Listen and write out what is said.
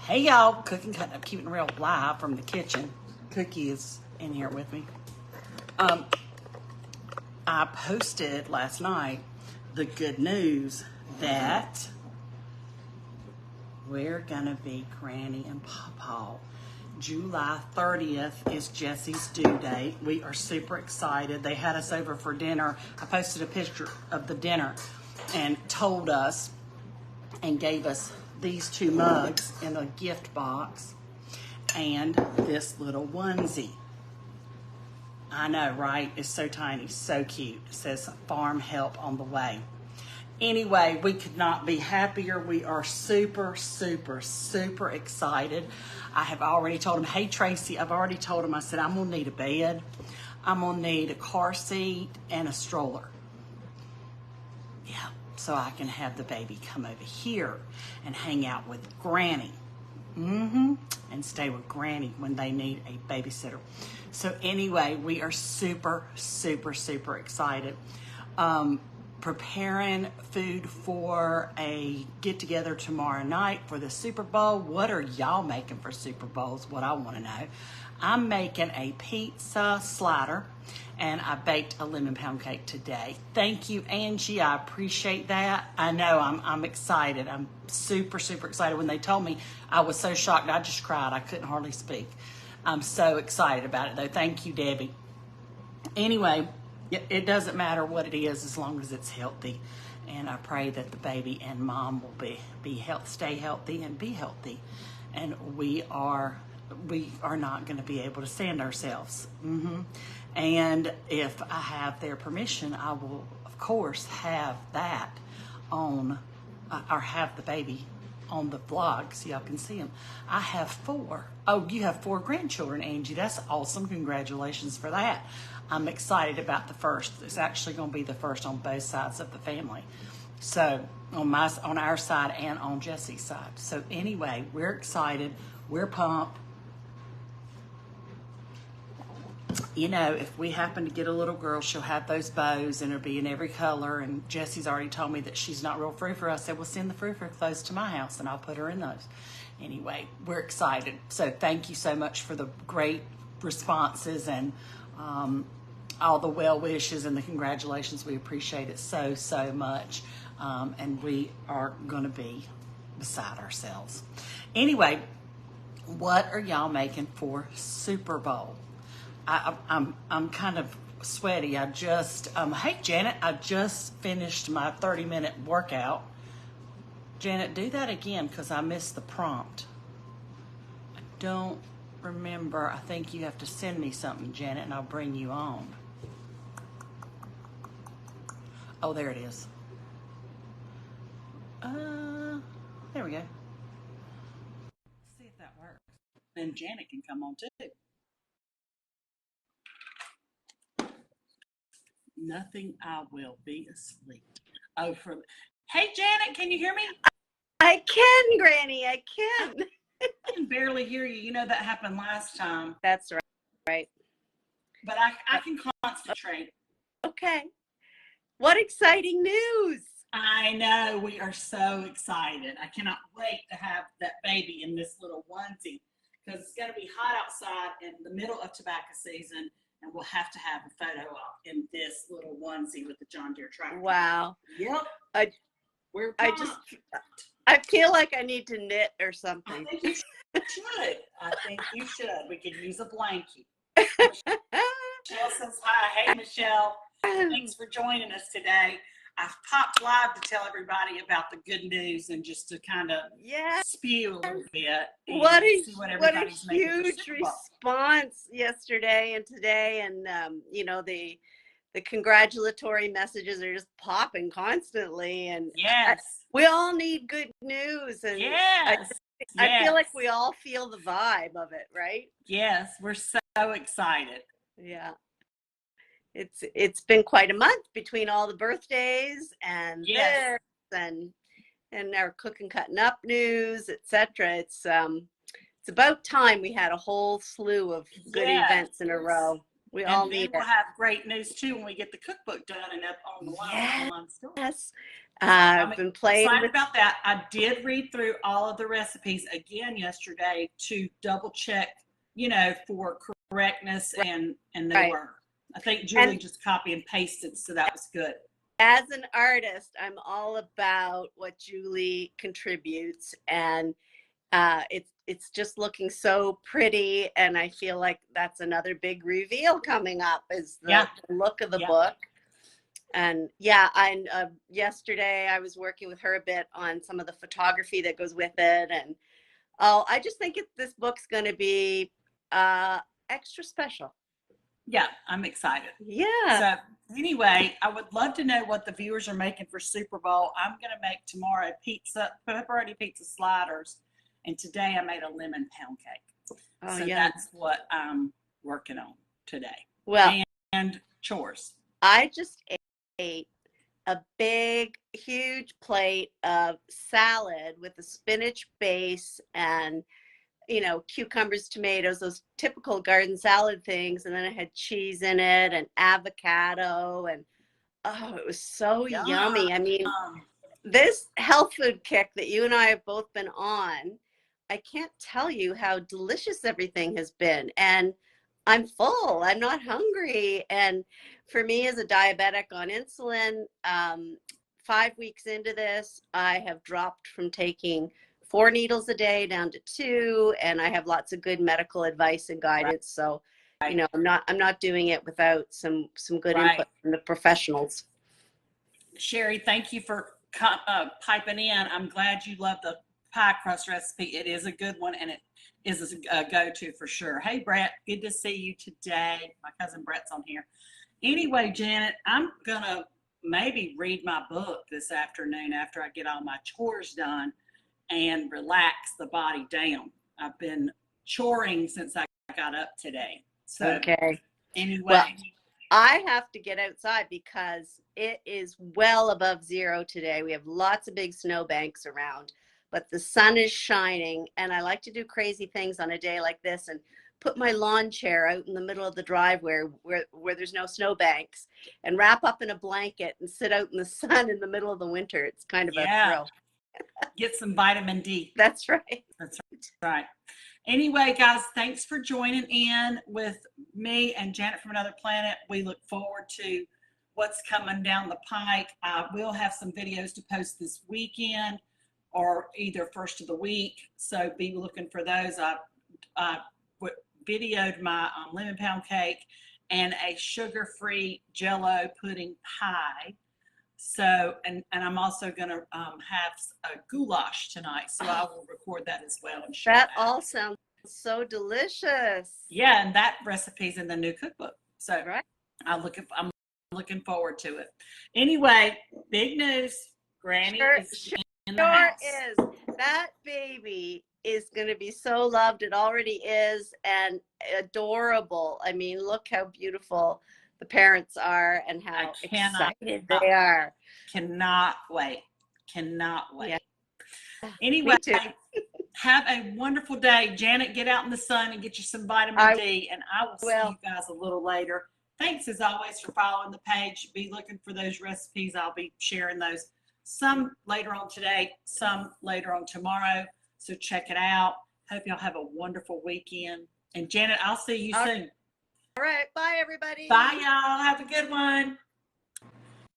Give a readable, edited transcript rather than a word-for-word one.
Hey y'all, cooking, cutting up, keeping it real live from the kitchen. Cookie is in here with me. I posted last night the good news that we're gonna be Granny and Pawpaw. July 30th is Jesse's due date. We are super excited. They had us over for dinner. I posted a picture of the dinner and told us and gave us these two mugs in a gift box and this little onesie. I know, right? It's so tiny, so cute. It says farm help on the way. Anyway, we could not be happier. We are super, super, super excited. I have already told him, hey Tracy, I've already told him, I said, I'm gonna need a bed. I'm gonna need a car seat and a stroller. Yeah, so I can have the baby come over here and hang out with Granny. And stay with Granny when they need a babysitter. So anyway, we are super, super, super excited. Preparing food for a get-together tomorrow night for the Super Bowl. What are y'all making for Super Bowls? What I want to know. I'm making a pizza slider, and I baked a lemon pound cake today. Thank you, Angie. I appreciate that. I know I'm excited. I'm super, super excited. When they told me, I was so shocked. I just cried. I couldn't hardly speak. I'm so excited about it, though. Thank you, Debbie. Anyway, it doesn't matter what it is as long as it's healthy. And I pray that the baby and mom will stay healthy and be healthy. And we are not going to be able to stand ourselves. And if I have their permission, I will, of course, have that on, or have the baby on the vlog so y'all can see them. I have 4. Oh, you have 4 grandchildren, Angie. That's awesome. Congratulations for that. I'm excited about the first. It's actually going to be the first on both sides of the family. So on our side and on Jesse's side. So anyway, we're excited. We're pumped. You know, if we happen to get a little girl, she'll have those bows and it'll be in every color. And Jesse's already told me that she's not real frou-frou. I said, well, send the frou-frou clothes to my house and I'll put her in those. Anyway, we're excited. So thank you so much for the great responses and all the well wishes and the congratulations. We appreciate it so, so much. And we are going to be beside ourselves. Anyway, what are y'all making for Super Bowl? I'm kind of sweaty. Hey Janet, I just finished my 30-minute workout. Janet, do that again because I missed the prompt. I don't remember. I think you have to send me something, Janet, and I'll bring you on. Oh, there it is. There we go. Let's see if that works. Then Janet can come on too. Nothing, I will be asleep. Oh, hey Janet, can you hear me? I can, Granny, I can. I can barely hear you. You know that happened last time. That's right. But I can concentrate. Okay. What exciting news. I know, we are so excited. I cannot wait to have that baby in this little onesie because it's going to be hot outside in the middle of tobacco season. And we'll have to have a photo up in this little onesie with the John Deere tractor. Wow. Yep. I feel like I need to knit or something. I think you should. We could use a blanket. Michelle says hi. Hey, Michelle. Thanks for joining us today. I've popped live to tell everybody about the good news and just to kind of spew a little bit. What a huge response yesterday and today. And, you know, the congratulatory messages are just popping constantly. And we all need good news. And I feel like we all feel the vibe of it, right? Yes, we're so excited. Yeah. It's been quite a month between all the birthdays and this and our cooking cutting up news, etc. It's about time we had a whole slew of good events in a row. We all need it. We'll have great news too when we get the cookbook done and up on the line. Yes. I've been playing excited about that. I did read through all of the recipes again yesterday to double check, for correctness, and they were. I think Julie just copy and pasted, so that was good. As an artist, I'm all about what Julie contributes, and it's just looking so pretty, and I feel like that's another big reveal coming up, is the look of the book. And yesterday I was working with her a bit on some of the photography that goes with it, and I just think this book's going to be extra special. Yeah, I'm excited. Yeah. So anyway, I would love to know what the viewers are making for Super Bowl. I'm going to make tomorrow pepperoni pizza sliders, and today I made a lemon pound cake. So that's what I'm working on today. Well, and chores. I just ate a big, huge plate of salad with a spinach base and cucumbers, tomatoes, those typical garden salad things. And then it had cheese in it and avocado, and it was so yummy. I mean, this health food kick that you and I have both been on, I can't tell you how delicious everything has been. And I'm full. I'm not hungry. And for me, as a diabetic on insulin, 5 weeks into this, I have dropped from taking 4 needles a day down to 2, and I have lots of good medical advice and guidance. So, I'm not doing it without some good input from the professionals. Sherry, thank you for piping in. I'm glad you love the pie crust recipe. It is a good one, and it is a go-to for sure. Hey, Brett, good to see you today. My cousin Brett's on here. Anyway, Janet, I'm gonna maybe read my book this afternoon after I get all my chores done and relax the body down. I've been choring since I got up today. So anyway. Well, I have to get outside because it is well above zero today. We have lots of big snowbanks around, but the sun is shining, and I like to do crazy things on a day like this and put my lawn chair out in the middle of the driveway where there's no snowbanks, and wrap up in a blanket and sit out in the sun in the middle of the winter. It's kind of a thrill. Get some vitamin D. That's right. That's right. Anyway, guys, thanks for joining in with me and Janet from Another Planet. We look forward to what's coming down the pike. We'll have some videos to post this weekend or either first of the week. So be looking for those. I videoed my lemon pound cake and a sugar-free Jell-O pudding pie. So, and I'm also going to have a goulash tonight. So I will record that as well and share that. All sounds so delicious. Yeah, and that recipe's in the new cookbook. So I'm looking forward to it. Anyway, big news. Granny is in the house. Is. That baby is going to be so loved. It already is, and adorable. I mean, look how beautiful the parents are and how excited they are. Cannot wait. Yeah. Anyway, have a wonderful day. Janet, get out in the sun and get you some vitamin D, and I will see you guys a little later. Thanks, as always, for following the page. Be looking for those recipes. I'll be sharing those, some later on today, some later on tomorrow. So check it out. Hope y'all have a wonderful weekend. And Janet, I'll see you soon. All right. Bye, everybody. Bye, y'all. Have a good one.